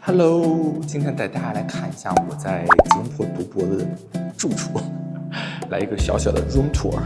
Hello，今天带大家来看一下我在吉隆坡读博的住处，来一个小小的 room tour。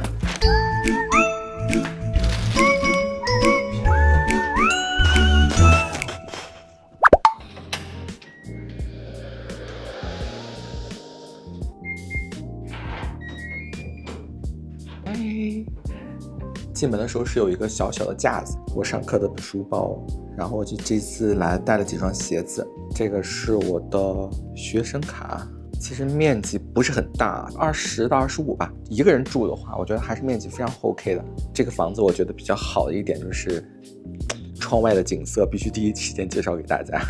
进门的时候是有一个小小的架子，我上课的书包，然后就这次来带了几双鞋子。这个是我的学生卡，其实面积不是很大，20到25吧。一个人住的话，我觉得还是面积非常 OK 的。这个房子我觉得比较好的一点就是窗外的景色必须第一时间介绍给大家。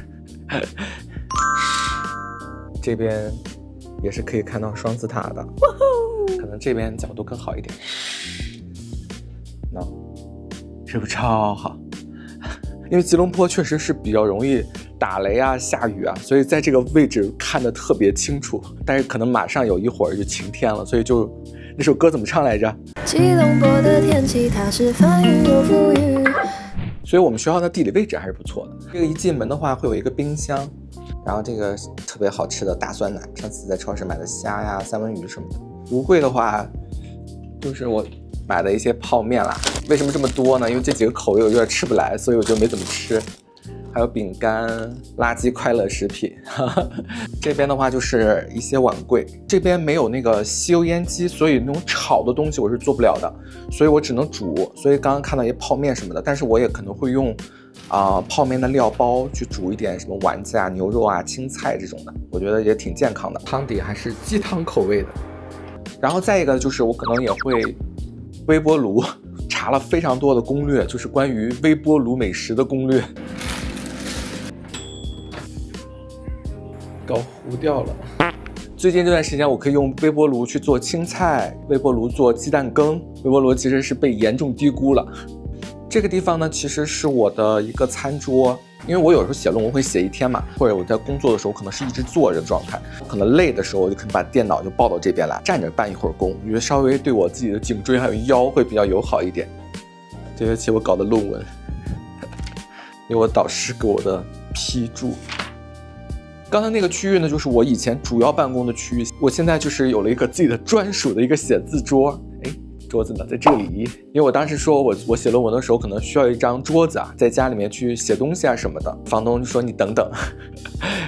这边也是可以看到双子塔的，可能这边角度更好一点。是不是超好？因为吉隆坡确实是比较容易打雷啊、下雨啊，所以在这个位置看得特别清楚。但是可能马上有一会儿就晴天了，所以就那首歌怎么唱来着？吉隆坡的天气它是翻云又覆雨。所以我们学校的地理位置还是不错的。这个一进门的话会有一个冰箱，然后这个特别好吃的大酸奶，上次在超市买的虾呀、三文鱼什么的。无柜的话，就是我买的一些泡面啦。为什么这么多呢？因为这几个口味我有点吃不来，所以我就没怎么吃。还有饼干、垃圾快乐食品。这边的话就是一些碗柜，这边没有那个吸油烟机，所以那种炒的东西我是做不了的，所以我只能煮。所以刚刚看到一些泡面什么的，但是我也可能会用泡面的料包去煮一点什么丸子啊、牛肉啊、青菜这种的，我觉得也挺健康的。汤底还是鸡汤口味的。然后再一个就是我可能也会微波炉，查了非常多的攻略，就是关于微波炉美食的攻略。搞糊掉了。最近这段时间我可以用微波炉去做青菜，微波炉做鸡蛋羹，微波炉其实是被严重低估了。这个地方呢其实是我的一个餐桌，因为我有时候写论文会写一天嘛，或者我在工作的时候可能是一直坐着的状态，可能累的时候我就可能把电脑就抱到这边来，站着办一会儿工，我觉得稍微对我自己的颈椎还有腰会比较友好一点。这学期我搞的论文，因为我导师给我的批注。刚才那个区域呢，就是我以前主要办公的区域，我现在就是有了一个自己的专属的一个写字桌。桌子呢在这里，因为我当时说我写论文的时候可能需要一张桌子啊，在家里面去写东西啊什么的。房东就说你等等，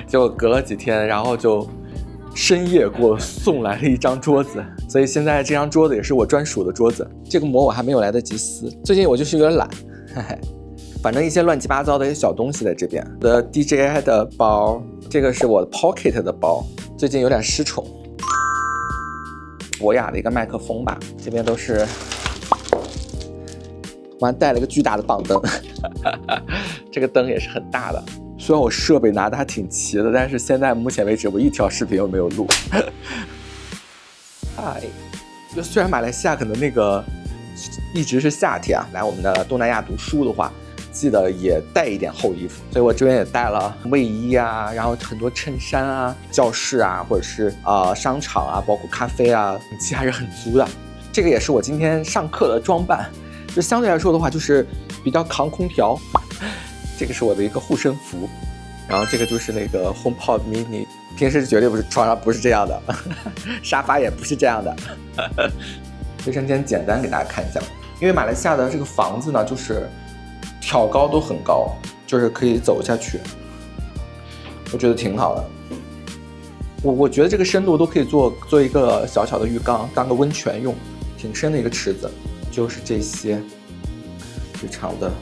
结果隔了几天，然后就深夜给我送来了一张桌子，所以现在这张桌子也是我专属的桌子。这个膜我还没有来得及撕，最近我就是有点懒，反正一些乱七八糟的一些小东西在这边。我的 DJI 的包，这个是我的 Pocket 的包，最近有点失宠。博雅的一个麦克风吧，这边都是，我还带了一个巨大的棒灯，这个灯也是很大的。虽然我设备拿的还挺齐的，但是现在目前为止我一条视频都没有录。嗨，就虽然马来西亚可能那个一直是夏天啊，来我们的东南亚读书的话，记得也带一点厚衣服，所以我这边也带了卫衣啊，然后很多衬衫啊，教室啊，或者是商场啊，包括咖啡啊，底气还是很足的。这个也是我今天上课的装扮，就相对来说的话，就是比较扛空调。这个是我的一个护身符，然后这个就是那个 HomePod Mini， 平时绝对不是床上不是这样的，沙发也不是这样的。卫生间简单给大家看一下，因为马来西亚的这个房子呢，就是挑高都很高，就是可以走下去，我觉得挺好的。我觉得这个深度都可以做一个小小的浴缸，当个温泉用，挺深的一个池子。就是这些日常的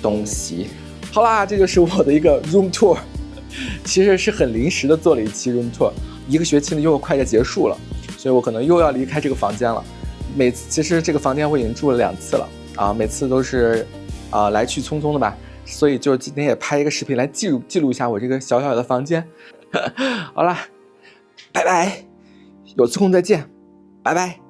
东西。好啦，这就是我的一个 room tour， 其实是很临时的做了一期 room tour。一个学期呢又快要结束了，所以我可能又要离开这个房间了。其实这个房间我已经住了2次了啊，每次都是来去匆匆的吧，所以就今天也拍一个视频来记录一下我这个小小的房间。好啦，拜拜，有空再见，拜拜。